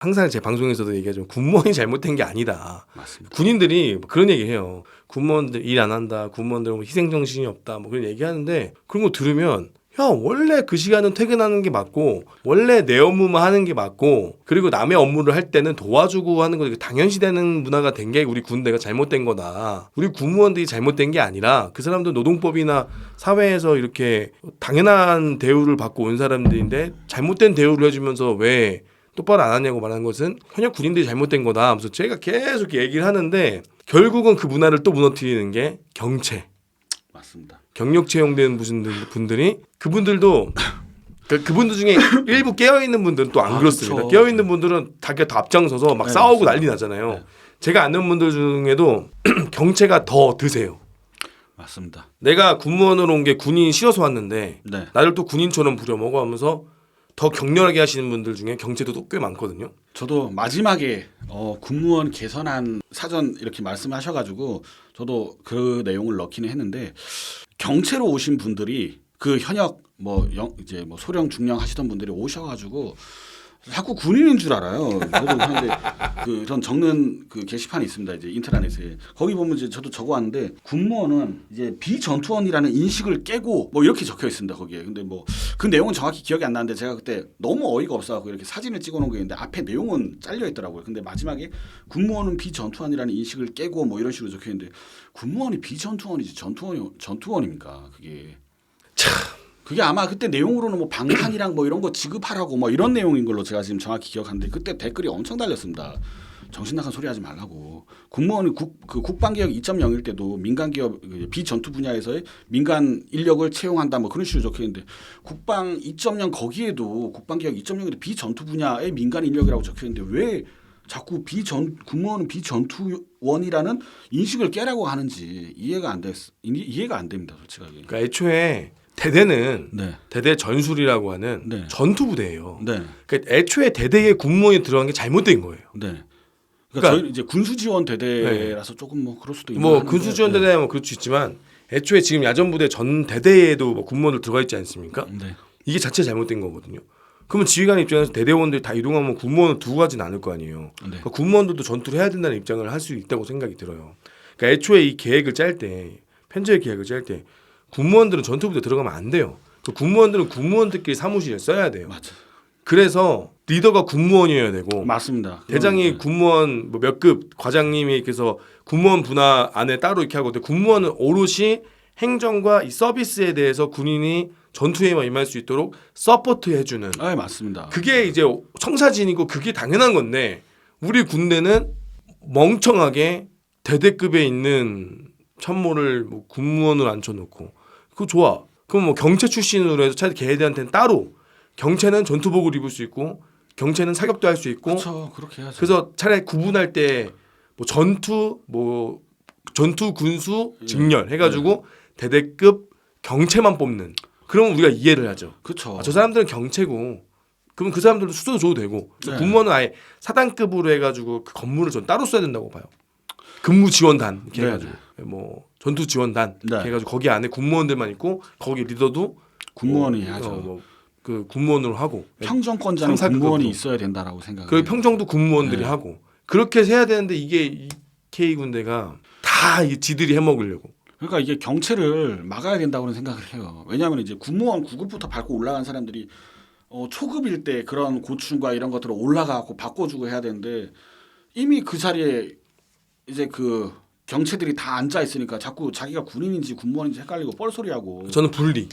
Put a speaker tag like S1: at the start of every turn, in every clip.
S1: 항상 제 방송에서도 얘기하지만 군무원이 잘못된 게 아니다.
S2: 맞습니다.
S1: 군인들이 그런 얘기해요. 군무원들 일 안 한다. 군무원들 뭐 희생 정신이 없다. 뭐 그런 얘기하는데 그런 거 들으면 야 원래 그 시간은 퇴근하는 게 맞고 원래 내 업무만 하는 게 맞고 그리고 남의 업무를 할 때는 도와주고 하는 거 당연시되는 문화가 된 게 우리 군대가 잘못된 거다. 우리 군무원들이 잘못된 게 아니라 그 사람들 노동법이나 사회에서 이렇게 당연한 대우를 받고 온 사람들인데 잘못된 대우를 해주면서 왜 똑바로 안 하냐고 말하는 것은 현역 군인들이 잘못된 거다 하면서 제가 계속 얘기를 하는데 결국은 그 문화를 또 무너뜨리는 게 경체.
S2: 맞습니다.
S1: 경력 채용된 분들이 그분들도 그분들 중에 일부 깨어있는 분들은 또 안 그렇습니다.
S2: 그렇죠.
S1: 깨어있는 분들은 자기가 더 앞장서서 막
S2: 네,
S1: 싸우고
S2: 맞습니다.
S1: 난리 나잖아요.
S2: 네.
S1: 제가 아는 분들 중에도 경체가 더 드세요.
S2: 맞습니다.
S1: 내가 군무원으로 온 게 군인이 싫어서 왔는데
S2: 네.
S1: 나를 또 군인처럼 부려먹어 하면서 더 격렬하게 하시는 분들 중에 경체도 또 꽤 많거든요.
S2: 저도 마지막에 군무원 개선안 사전 이렇게 말씀하셔가지고 저도 그 내용을 넣기는 했는데 경체로 오신 분들이 그 현역 이제 소령 중령 하시던 분들이 오셔가지고 자꾸 군인인 줄 알아요. 저도 그런데 그런 적는 그 게시판이 있습니다. 이제 인터넷에 거기 보면 이제 저도 적어왔는데 군무원은 이제 비전투원이라는 인식을 깨고 뭐 이렇게 적혀 있습니다. 거기에 근데 뭐 그 내용은 정확히 기억이 안 나는데 제가 그때 너무 어이가 없어갖고 이렇게 사진을 찍어놓은 게 있는데 앞에 내용은 잘려 있더라고요. 근데 마지막에 군무원은 비전투원이라는 인식을 깨고 뭐 이런 식으로 적혀 있는데 군무원이 비전투원이지 전투원입니까? 그게
S1: 참.
S2: 그게 아마 그때 내용으로는 뭐 방탄이랑 뭐 이런 거 지급하라고 뭐 이런 내용인 걸로 제가 지금 정확히 기억하는데 그때 댓글이 엄청 달렸습니다. 정신 나간 소리 하지 말라고. 군무원이 국방개혁 2.0일 때도 민간기업 비전투 분야에서의 민간 인력을 채용한다 뭐 그런 식으로 적혀 있는데 국방 2.0 거기에도 국방개혁 2.0에도 비전투 분야의 민간 인력이라고 적혀 있는데 왜 자꾸 군무원은 비전투원이라는 인식을 깨라고 하는지 이해가 안 됩니다, 솔직하게.
S1: 그러니까 애초에 대대는
S2: 네.
S1: 대대 전술이라고 하는
S2: 네.
S1: 전투부대예요.
S2: 네.
S1: 그러니까 애초에 대대에 군무원이 들어간 게 잘못된 거예요.
S2: 네. 그러니까
S1: 그러니까
S2: 저희 이제 군수지원 대대라서 조금 뭐 그럴 수도 있는
S1: 뭐 군수지원 대대 뭐 그럴 수 있지만 애초에 지금 야전부대 전 대대에도 뭐 군무원들 들어가 있지 않습니까?
S2: 네.
S1: 이게 자체 잘못된 거거든요. 그러면 지휘관 입장에서 대대원들이 다 이동하면 군무원을 두고 가진 않을 거 아니에요.
S2: 네.
S1: 그러니까 군무원들도 전투를 해야 된다는 입장을 할 수 있다고 생각이 들어요. 그러니까 애초에 이 계획을 짤 때 편제의 계획을 짤 때 군무원들은 전투부대 들어가면 안 돼요. 그 군무원들은 군무원들끼리 사무실에 써야 돼요.
S2: 맞아.
S1: 그래서 리더가 군무원이어야 되고
S2: 맞습니다.
S1: 대장이 군무원 뭐 몇 급 과장님이 그래서 군무원 분화 안에 따로 이렇게 하고 군무원은 오롯이 행정과 이 서비스에 대해서 군인이 전투에만 임할 수 있도록 서포트 해주는
S2: 네, 맞습니다.
S1: 그게 이제 청사진이고 그게 당연한 건데 우리 군대는 멍청하게 대대급에 있는 참모를 뭐 군무원으로 앉혀놓고 그거 좋아. 그럼 뭐 경체 출신으로 해서 차라리 걔네들한테는 따로 경체는 전투복을 입을 수 있고 경체는 사격도 할 수 있고
S2: 그렇죠. 그렇게 해야죠.
S1: 그래서 차라리 구분할 때 뭐 전투 군수 직렬 해가지고 대대급 경체만 뽑는 그러면 우리가 이해를 하죠.
S2: 그렇죠.
S1: 저 사람들은 경체고 그럼 그 사람들도 수도 줘도 되고
S2: 네.
S1: 군무원은 아예 사단급으로 해가지고 그 건물을 전 따로 써야 된다고 봐요. 근무 지원단 이렇게
S2: 네.
S1: 해가지고 뭐 전투 지원단
S2: 네.
S1: 이렇게 해가지고 거기 안에 군무원들만 있고 거기 리더도
S2: 군무원이
S1: 뭐,
S2: 하죠.
S1: 그 군무원으로 하고
S2: 평정권자는
S1: 상사급으로.
S2: 군무원이 있어야 된다라고 생각해요.
S1: 그리고 평정도 군무원들이
S2: 네.
S1: 하고 그렇게 해야 되는데 이게 이 K 군대가 다 지들이 해먹으려고.
S2: 그러니까 이게 경체를 막아야 된다고는 생각을 해요. 왜냐하면 이제 군무원 9급부터 밟고 올라간 사람들이 초급일 때 그런 고충과 이런 것들을 올라가고 바꿔주고 해야 되는데 이미 그 자리에 이제 그 경체들이 다 앉아 있으니까 자꾸 자기가 군인인지 군무원인지 헷갈리고 뻘소리하고.
S1: 저는 분리.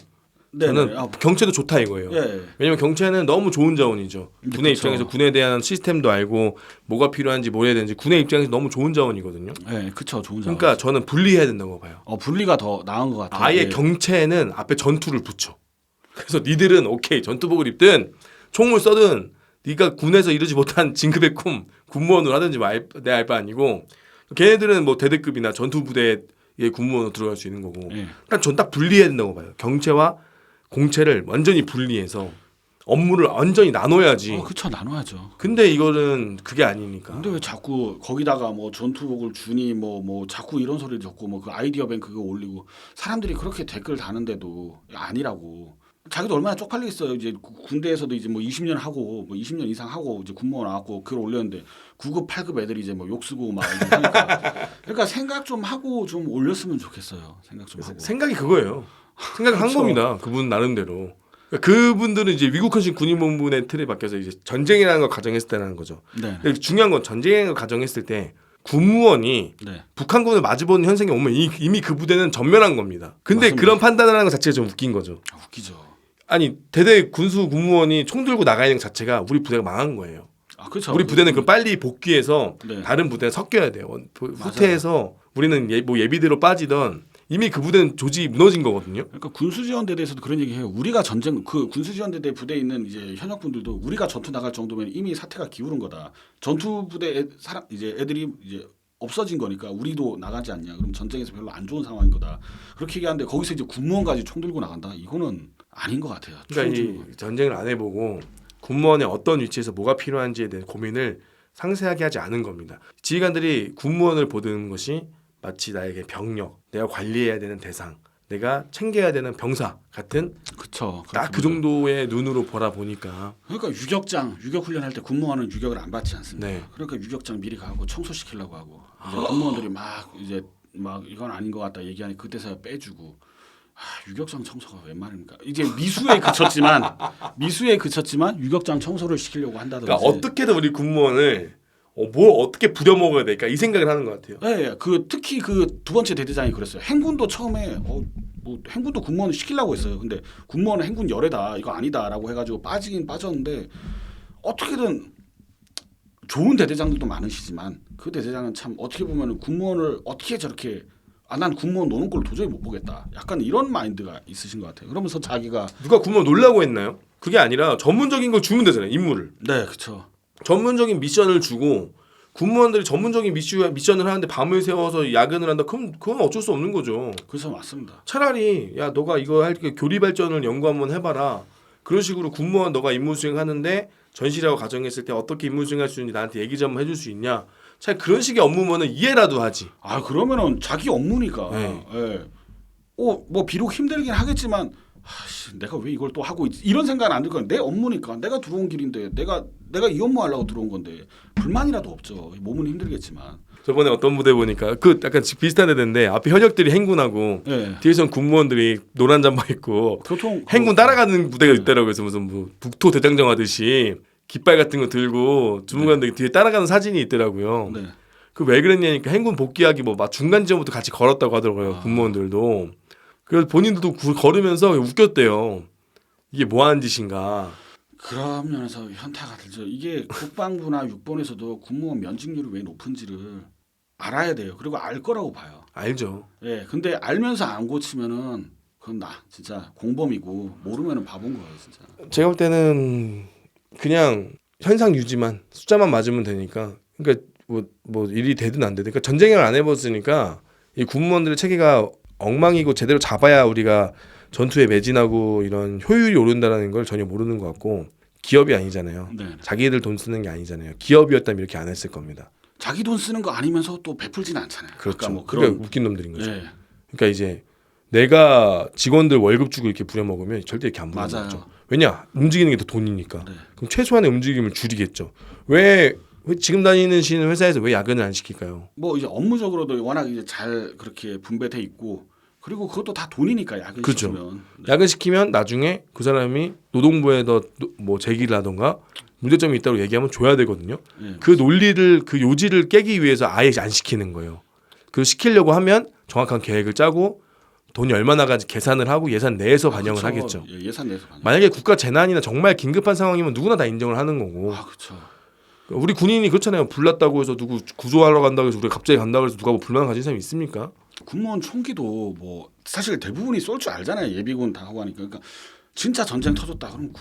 S2: 네,
S1: 저는
S2: 네.
S1: 경체도 좋다 이거예요.
S2: 예.
S1: 왜냐면 경체는 너무 좋은 자원이죠. 군의
S2: 그쵸.
S1: 입장에서 군에 대한 시스템도 알고 뭐가 필요한지 뭐 해야 되는지 군의 입장에서 너무 좋은 자원이거든요.
S2: 네, 그렇죠. 좋은 자.
S1: 그러니까 저는 분리해야 된다고 봐요.
S2: 분리가 더 나은 것 같아요.
S1: 아예
S2: 예.
S1: 경체는 앞에 전투를 붙여. 그래서 니들은 오케이 전투복을 입든 총을 써든 네가 군에서 이루지 못한 진급의 꿈 군무원으로 하든지 내 알 바 아니고 걔네들은 뭐 대대급이나 전투부대의 군무원으로 들어갈 수 있는 거고.
S2: 예.
S1: 그러니까 전 딱 분리해야 된다고 봐요. 경체와 공채를 완전히 분리해서 업무를 완전히 나눠야지.
S2: 그쵸, 나눠야죠.
S1: 근데 이거는 그게 아니니까.
S2: 근데 왜 자꾸 거기다가 뭐 전투복을 주니 뭐 자꾸 이런 소리를 듣고 뭐 그 아이디어 뱅크 그거 올리고 사람들이 그렇게 댓글 다는데도 아니라고. 자기도 얼마나 쪽팔리겠어요. 이제 군대에서도 이제 뭐 20년 하고 뭐 20년 이상 하고 이제 군무원 나왔고 글 올렸는데 9급 8급 애들이 이제 뭐 욕 쓰고 막 이렇게 하니까 그러니까 생각 좀 하고 좀 올렸으면 좋겠어요. 생각 좀 하고.
S1: 생각이 그거예요. 생각을 한
S2: 그렇죠.
S1: 겁니다. 그분 나름대로. 그러니까 그분들은 이제 위국헌신 군인본부의 틀에 바뀌어서 이제 전쟁이라는 걸 가정했을 때라는 거죠.
S2: 네.
S1: 중요한 건 전쟁을 가정했을 때 군무원이
S2: 네.
S1: 북한군을 마주보는 현상이 오면 이미 그 부대는 전멸한 겁니다. 근데
S2: 맞습니다.
S1: 그런 판단을 하는 것 자체가 좀 웃긴 거죠.
S2: 웃기죠.
S1: 아니 대대 군수 군무원이 총 들고 나가 있는 것 자체가 우리 부대가 망한 거예요.
S2: 그렇죠.
S1: 우리 부대는 그 빨리 복귀해서
S2: 네.
S1: 다른 부대에 섞여야 돼요. 후퇴해서 우리는 뭐 예비대로 빠지던 이미 그 부대는 조직이 무너진 거거든요.
S2: 그러니까 군수지원대대에서도 그런 얘기해요. 우리가 전쟁 그 군수지원대대 부대에 있는 이제 현역분들도 우리가 전투 나갈 정도면 이미 사태가 기울은 거다. 전투 부대 사람 이제 애들이 이제 없어진 거니까 우리도 나가지 않냐. 그럼 전쟁에서 별로 안 좋은 상황인 거다. 그렇게 얘기하는데 거기서 이제 군무원까지 총 들고 나간다. 이거는 아닌 것 같아요.
S1: 그러니까 이 전쟁을 안 해보고 군무원의 어떤 위치에서 뭐가 필요한지에 대한 고민을 상세하게 하지 않은 겁니다. 지휘관들이 군무원을 보는 것이 마치 나에게 병력, 내가 관리해야 되는 대상, 내가 챙겨야 되는 병사 같은
S2: 그쵸.
S1: 딱 그 정도의 눈으로 보라 보니까
S2: 그러니까 유격 훈련할 때 군무원은 유격을 안 받지 않습니다.
S1: 네.
S2: 그러니까 유격장 미리 가고 청소시키려고 하고 이제 군무원들이 막 이건 아닌 것 같다 얘기하니 그때서야 빼주고 유격장 청소가 웬 말입니까? 이제 미수에 그쳤지만 유격장 청소를 시키려고 한다든지.
S1: 그러니까 어떻게든 우리 군무원을 뭘 어떻게 부려먹어야 될까 이 생각을 하는 것 같아요.
S2: 네, 그 특히 그 두 번째 대대장이 그랬어요. 행군도 처음에 뭐 행군도 군무원을 시키려고 했어요. 근데 군무원은 행군 열애다 이거 아니다라고 해가지고 빠지긴 빠졌는데 어떻게든 좋은 대대장들도 많으시지만 그 대대장은 참 어떻게 보면 군무원을 어떻게 저렇게 난 군무원 노는 걸 도저히 못 보겠다. 약간 이런 마인드가 있으신 것 같아요. 그러면서 자기가
S1: 누가 군무원 놀라고 했나요? 그게 아니라 전문적인 걸 주면 되잖아요. 임무를.
S2: 네, 그렇죠.
S1: 전문적인 미션을 주고 군무원들이 전문적인 미션을 하는데 밤을 새워서 야근을 한다. 그럼 그건 어쩔 수 없는 거죠.
S2: 그래서 맞습니다.
S1: 차라리 야 너가 이거 할 때 교리 발전을 연구 한번 해봐라. 그런 식으로 군무원 너가 임무 수행하는데 전시라고 가정했을 때 어떻게 임무 수행할 수 있는지 나한테 얘기 좀 해줄 수 있냐. 차라리 그런 식의 업무면은 이해라도 하지.
S2: 그러면은 자기 업무니까.
S1: 네.
S2: 예. 뭐 비록 힘들긴 하겠지만 내가 왜 이걸 또 하고 있지? 이런 생각은 안 들 거야. 내 업무니까 내가 들어온 길인데 내가 이 업무 하려고 들어온 건데 불만이라도 없죠. 몸은 힘들겠지만.
S1: 저번에 어떤 부대 보니까 그 약간 비슷한 데인데 앞에 현역들이 행군하고
S2: 네.
S1: 뒤에선 군무원들이 노란 잠바 입고
S2: 교통
S1: 행군 따라가는 부대가 있더라고요. 그래서 무슨 뭐 북토 대장정 하듯이 깃발 같은 거 들고 주무관들이 뒤에 따라가는 사진이 있더라고요.
S2: 네.
S1: 그 왜 그랬냐니까 행군 복귀하기 뭐 막 중간 지점부터 같이 걸었다고 하더라고요. 군무원들도. 그래서 본인들도 걸으면서 웃겼대요. 이게 뭐 하는 짓인가.
S2: 그런 면에서 현타가 들죠. 이게 국방부나 육본에서도 군무원 면직률이 왜 높은지를 알아야 돼요. 그리고 알 거라고 봐요.
S1: 알죠.
S2: 예. 근데 알면서 안 고치면은 그건 나 진짜 공범이고 모르면은 바본 거예요, 진짜.
S1: 제가 볼 때는 그냥 현상 유지만 숫자만 맞으면 되니까 그러니까 뭐 일이 되든 안 되든 그러니까 전쟁을 안 해봤으니까 이 군무원들의 체계가 엉망이고 제대로 잡아야 우리가 전투에 매진하고 이런 효율이 오른다는 걸 전혀 모르는 것 같고 기업이 아니잖아요.
S2: 네.
S1: 자기들 돈 쓰는 게 아니잖아요. 기업이었다면 이렇게 안 했을 겁니다.
S2: 자기 돈 쓰는 거 아니면서 또 베풀지는 않잖아요.
S1: 그렇죠.
S2: 아까 뭐
S1: 그러니까
S2: 그런
S1: 웃긴 놈들인 거죠.
S2: 예.
S1: 그러니까 이제 내가 직원들 월급 주고 이렇게 부려먹으면 절대 이렇게 안
S2: 맞아요.
S1: 부려먹죠. 왜냐? 움직이는 게 더 돈이니까.
S2: 네.
S1: 그럼 최소한의 움직임을 줄이겠죠. 왜 지금 다니시는 회사에서 왜 야근을 안 시킬까요?
S2: 뭐 이제 업무적으로도 워낙 이제 잘 그렇게 분배돼 있고 그리고 그것도 다 돈이니까 야근
S1: 그렇죠.
S2: 시키면. 네.
S1: 야근 시키면 나중에 그 사람이 노동부에다 뭐 제기를 하던가 문제점이 있다고 얘기하면 줘야 되거든요.
S2: 네.
S1: 그 논리를 그 요지를 깨기 위해서 아예 안 시키는 거예요. 그 시키려고 하면 정확한 계획을 짜고 돈이 얼마 나가는지 계산을 하고 예산 내에서 반영을
S2: 그렇죠.
S1: 하겠죠.
S2: 예, 예산 내에서 반영.
S1: 만약에 국가 재난이나 정말 긴급한 상황이면 누구나 다 인정을 하는 거고.
S2: 그렇죠.
S1: 우리 군인이 그렇잖아요. 불났다고 해서 누구 구조하러 간다고 해서 우리가 갑자기 간다고 해서 누가 뭐 불만 가진 사람이 있습니까?
S2: 군무원 총기도 뭐 사실 대부분이 쏠 줄 알잖아요. 예비군 다 하고 하니까. 그러니까 진짜 전쟁 터졌다. 그럼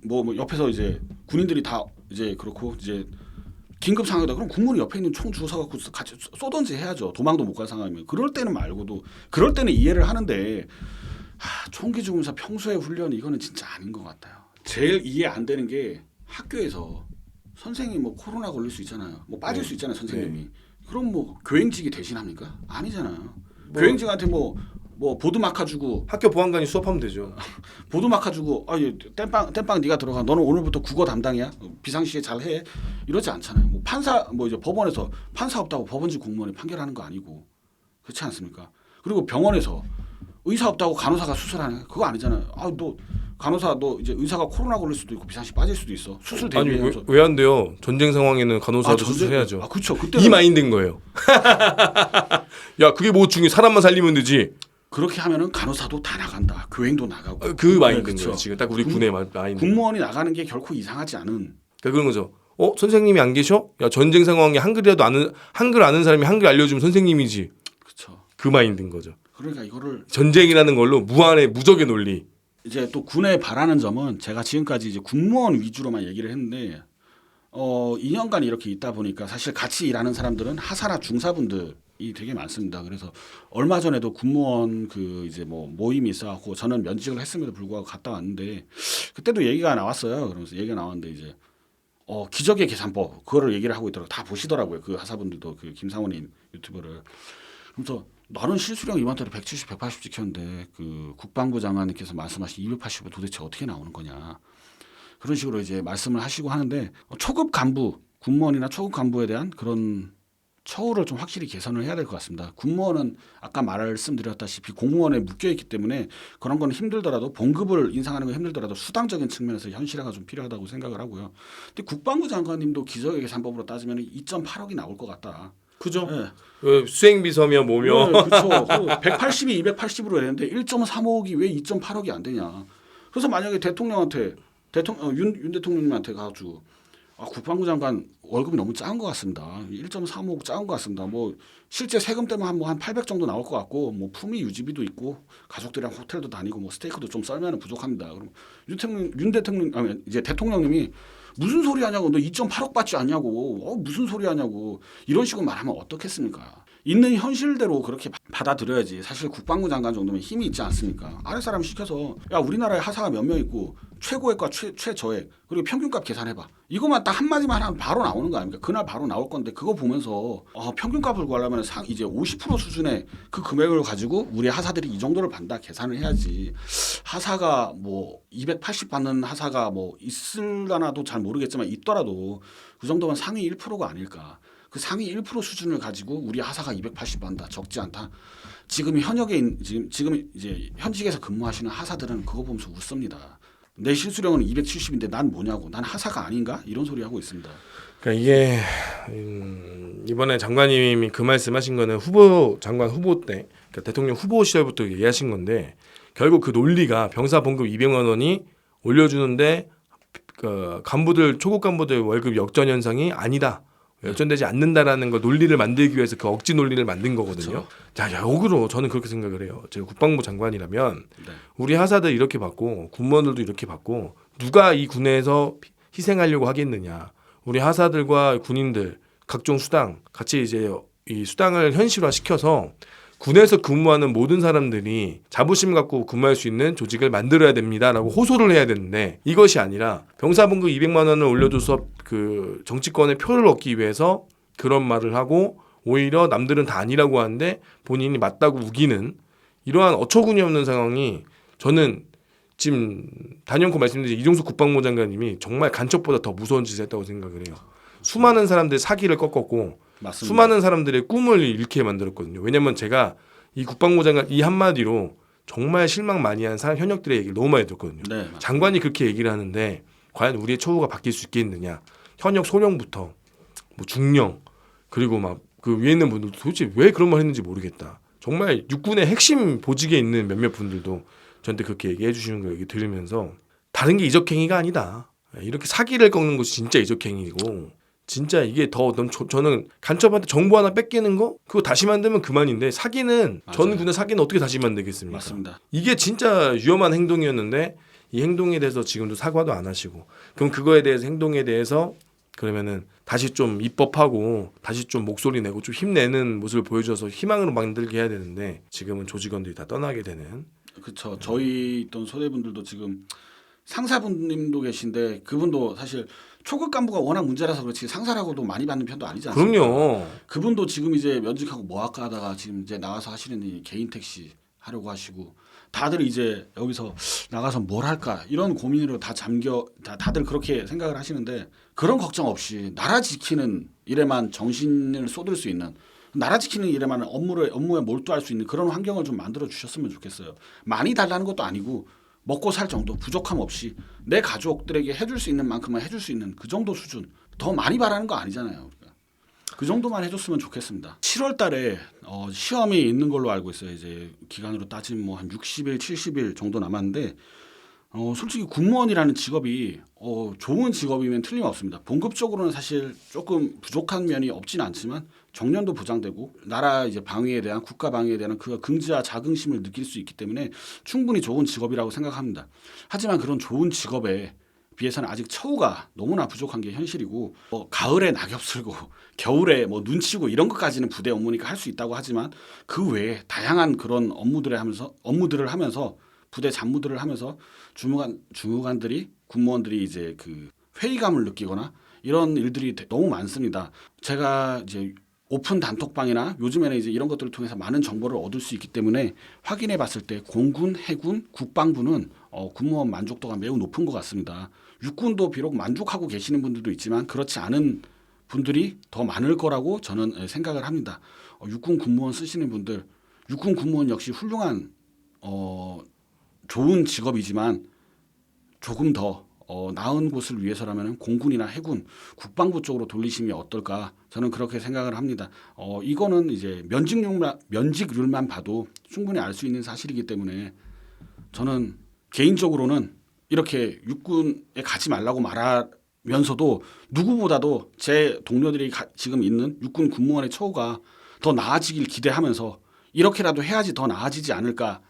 S2: 뭐 옆에서 이제 군인들이 다 이제 그렇고 이제 긴급 상황이다. 그럼 군무원이 옆에 있는 총 주워 갖고 같이 쏘던지 해야죠. 도망도 못 갈 상황이면. 그럴 때는 말고도 그럴 때는 이해를 하는데 총기 죽으면서 평소에 훈련 이거는 진짜 아닌 것 같아요. 제일 이해 안 되는 게 학교에서 선생님이 뭐 코로나 걸릴 수 있잖아요. 뭐 빠질 수 있잖아요, 선생님이. 그럼 뭐 교행직이 대신합니까? 아니잖아요. 교행직한테 뭐 뭐 보드 마카 주고
S1: 학교 보안관이 수업하면 되죠.
S2: 보드 마카 주고 땜빵 네가 들어가. 너는 오늘부터 국어 담당이야. 비상시에 잘 해. 이러지 않잖아요. 뭐 판사 뭐 이제 법원에서 판사 없다고 법원직 공무원이 판결하는 거 아니고 그렇지 않습니까? 그리고 병원에서 의사 없다고 간호사가 수술하는 그거 아니잖아요. 너 간호사 너 이제 의사가 코로나 걸릴 수도 있고 비상시 빠질 수도 있어. 수술
S1: 아니
S2: 대비해서.
S1: 왜 안 돼요? 전쟁 상황에는 간호사도
S2: 전쟁-
S1: 수술해야죠.
S2: 그렇죠. 그때
S1: 이 마인드인 거예요. 야 그게 뭐 중요해? 사람만 살리면 되지.
S2: 그렇게 하면은 간호사도 다 나간다. 교행도 나가고.
S1: 그 마인드인
S2: 그쵸.
S1: 거예요. 지금 딱 우리 군의 마인드.
S2: 공무원이 나가는 게 결코 이상하지 않은.
S1: 그러니까 그런 거죠. 선생님이 안 계셔? 야 전쟁 상황에 한글 아는 사람이 한글 알려주면 선생님이지.
S2: 그렇죠.
S1: 그 마인드인 거죠.
S2: 그러니까 이거를
S1: 전쟁이라는 걸로 무적의 논리.
S2: 이제 또 군에 바라는 점은 제가 지금까지 이제 군무원 위주로만 얘기를 했는데 2년간 이렇게 있다 보니까 사실 같이 일하는 사람들은 하사나 중사분들이 되게 많습니다. 그래서 얼마 전에도 군무원 그 이제 뭐 모임이 있어갖고 저는 면직을 했음에도 불구하고 갔다 왔는데 그때도 얘기가 나왔어요. 그러면서 얘기가 나왔는데 이제 기적의 계산법 그거를 얘기를 하고 있더라고요. 다 보시더라고요. 그 하사분들도 그 김상원님 유튜브를. 그래서 나는 실수령 이맘때로 170, 180 찍혔는데 그 국방부 장관님께서 말씀하신 280은 도대체 어떻게 나오는 거냐. 그런 식으로 이제 말씀을 하시고 하는데 초급 간부, 군무원이나 초급 간부에 대한 그런 처우를 좀 확실히 개선을 해야 될 것 같습니다. 군무원은 아까 말씀드렸다시피 공무원에 묶여 있기 때문에 그런 건 힘들더라도 봉급을 인상하는 건 힘들더라도 수당적인 측면에서 현실화가 좀 필요하다고 생각을 하고요. 근데 국방부 장관님도 기적의 계산법으로 따지면 2.8억이 나올 것 같다.
S1: 그죠?
S2: 네.
S1: 수행비서며 뭐며.
S2: 네, 그렇죠. 180이 280으로 되는데 1.35억이 왜 2.8억이 안 되냐. 그래서 만약에 대통령한테 윤 대통령님한테 가지고 국방부 장관 월급이 너무 작은 것 같습니다. 1.35억 작은 것 같습니다. 뭐 실제 세금 때문에 한 800 정도 나올 것 같고 뭐 품위 유지비도 있고 가족들이랑 호텔도 다니고 뭐 스테이크도 좀 썰면 부족합니다. 그럼 윤 대통령 이제 대통령님이 무슨 소리 하냐고 너 2.8억 받지 않냐고 무슨 소리 하냐고 이런 식으로 말하면 어떻겠습니까? 있는 현실대로 그렇게 받아들여야지. 사실 국방부 장관 정도면 힘이 있지 않습니까? 아래 사람 시켜서 야 우리나라에 하사가 몇 명 있고 최고액과 최저액 그리고 평균값 계산해봐. 이것만 딱 한마디만 하면 바로 나오는 거 아닙니까? 그날 바로 나올 건데 그거 보면서 평균값을 구하려면 이제 50% 수준의 그 금액을 가지고 우리 하사들이 이 정도를 받는다 계산을 해야지. 하사가 뭐 280 받는 하사가 뭐 있을라나도 잘 모르겠지만 있더라도 그 정도면 상위 1%가 아닐까. 그 상위 1% 수준을 가지고 우리 하사가 280 받는다 적지 않다. 지금 지금 이제 현직에서 근무하시는 하사들은 그거 보면서 웃습니다. 내 실수령은 270인데 난 뭐냐고. 난 하사가 아닌가? 이런 소리 하고 있습니다.
S1: 그러니까 이게 이번에 장관님이 그 말씀하신 거는 장관 후보 때 그러니까 대통령 후보 시절부터 얘기하신 건데 결국 그 논리가 병사 봉급 200만 원이 올려주는데 그 초급 간부들 월급 역전 현상이 아니다. 역전되지 않는다라는 거 논리를 만들기 위해서 그 억지 논리를 만든 거거든요. 자, 역으로 저는 그렇게 생각을 해요. 제가 국방부 장관이라면
S2: 네.
S1: 우리 하사들 이렇게 받고 군무원들도 이렇게 받고 누가 이 군에서 희생하려고 하겠느냐. 우리 하사들과 군인들 각종 수당 같이 이제 이 수당을 현실화 시켜서 군에서 근무하는 모든 사람들이 자부심 갖고 근무할 수 있는 조직을 만들어야 됩니다라고 호소를 해야 되는데 이것이 아니라 병사봉급 200만 원을 올려줘서 그 정치권의 표를 얻기 위해서 그런 말을 하고 오히려 남들은 다 아니라고 하는데 본인이 맞다고 우기는 이러한 어처구니 없는 상황이 저는 지금 단연코 말씀드린 이종석 국방부 장관님이 정말 간첩보다 더 무서운 짓을 했다고 생각을 해요. 수많은 사람들의 사기를 꺾었고
S2: 맞습니다.
S1: 수많은 사람들의 꿈을 잃게 만들었거든요. 왜냐하면 제가 이 국방부 장관 이 한마디로 정말 실망 많이 한 현역들의 얘기를 너무 많이 듣거든요.
S2: 네,
S1: 장관이 그렇게 얘기를 하는데 과연 우리의 처우가 바뀔 수 있겠느냐. 현역 소령부터 뭐 중령 그리고 막 그 위에 있는 분들도 도대체 왜 그런 말 했는지 모르겠다. 정말 육군의 핵심 보직에 있는 몇몇 분들도 저한테 그렇게 얘기해 주시는 거 얘기 들으면서 다른 게 이적행위가 아니다. 이렇게 사기를 꺾는 것이 진짜 이적행위고 진짜 이게 저는 간첩한테 정보 하나 뺏기는 거 그거 다시 만들면 그만인데 사기는
S2: 맞아요.
S1: 전 군의 사기는 어떻게 다시 만들겠습니까?
S2: 맞습니다.
S1: 이게 진짜 위험한 행동이었는데 이 행동에 대해서 지금도 사과도 안 하시고 그럼 그거에 대해서 행동에 대해서 그러면은 다시 좀 입법하고 다시 좀 목소리 내고 좀 힘내는 모습을 보여줘서 희망으로 만들게 해야 되는데 지금은 조직원들이 다 떠나게 되는
S2: 그렇죠. 저희 있던 소대분들도 지금 상사분님도 계신데 그분도 사실 초급 간부가 워낙 문제라서 그렇지 상사라고도 많이 받는 편도 아니지 않습니까?
S1: 그럼요.
S2: 그분도 지금 이제 면직하고 뭐 할까 하다가 지금 이제 나와서 하시는 이 개인 택시 하려고 하시고 다들 이제 여기서 나가서 뭘 할까 이런 고민으로 다들 그렇게 생각을 하시는데 그런 걱정 없이 나라 지키는 일에만 정신을 쏟을 수 있는 나라 지키는 일에만 업무에 몰두할 수 있는 그런 환경을 좀 만들어 주셨으면 좋겠어요. 많이 달라는 것도 아니고 먹고 살 정도 부족함 없이 내 가족들에게 해줄 수 있는 만큼만 해줄 수 있는 그 정도 수준 더 많이 바라는 거 아니잖아요. 우리가. 그 정도만 해줬으면 좋겠습니다. 7월 달에 시험이 있는 걸로 알고 있어요. 이제 기간으로 따지면 뭐 한 60일, 70일 정도 남았는데 솔직히 군무원이라는 직업이 좋은 직업이면 틀림없습니다. 봉급적으로는 사실 조금 부족한 면이 없진 않지만 정년도 보장되고 나라 이제 방위에 대한 국가 방위에 대한 그 긍지와 자긍심을 느낄 수 있기 때문에 충분히 좋은 직업이라고 생각합니다. 하지만 그런 좋은 직업에 비해서는 아직 처우가 너무나 부족한 게 현실이고 가을에 낙엽 쓸고 겨울에 뭐 눈 치고 이런 것까지는 부대 업무니까 할 수 있다고 하지만 그 외에 다양한 그런 업무들을 하면서 부대 잡무들을 하면서 주무관들이 군무원들이 이제 그 회의감을 느끼거나 이런 일들이 너무 많습니다. 제가 이제 오픈 단톡방이나 요즘에는 이제 이런 것들을 통해서 많은 정보를 얻을 수 있기 때문에 확인해 봤을 때 공군, 해군, 국방부는 군무원 만족도가 매우 높은 것 같습니다. 육군도 비록 만족하고 계시는 분들도 있지만 그렇지 않은 분들이 더 많을 거라고 저는 생각을 합니다. 육군 군무원 쓰시는 분들, 육군 군무원 역시 훌륭한 좋은 직업이지만 조금 더 나은 곳을 위해서라면 공군이나 해군, 국방부 쪽으로 돌리심이 어떨까 저는 그렇게 생각을 합니다. 이거는 이제 면직률만 봐도 충분히 알 수 있는 사실이기 때문에 저는 개인적으로는 이렇게 육군에 가지 말라고 말하면서도 누구보다도 제 동료들이 지금 있는 육군 군무원의 처우가 더 나아지길 기대하면서 이렇게라도 해야지 더 나아지지 않을까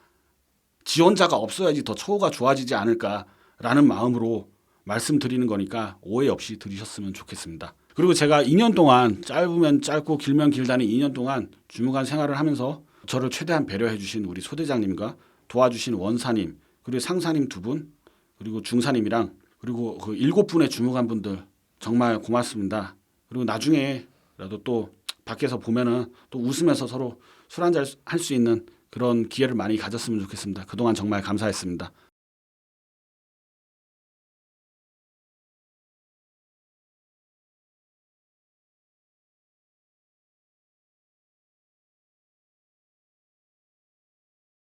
S2: 지원자가 없어야지 더 처우가 좋아지지 않을까라는 마음으로 말씀드리는 거니까 오해 없이 들으셨으면 좋겠습니다. 그리고 제가 2년 동안 짧으면 짧고 길면 길다는 2년 동안 주무관 생활을 하면서 저를 최대한 배려해 주신 우리 소대장님과 도와주신 원사님 그리고 상사님 2분 그리고 중사님이랑 그리고 그 7분의 주무관분들 정말 고맙습니다. 그리고 나중에라도 또 밖에서 보면은 또 웃으면서 서로 술 한잔 할 수 있는 그런 기회를 많이 가졌으면 좋겠습니다. 그동안 정말 감사했습니다.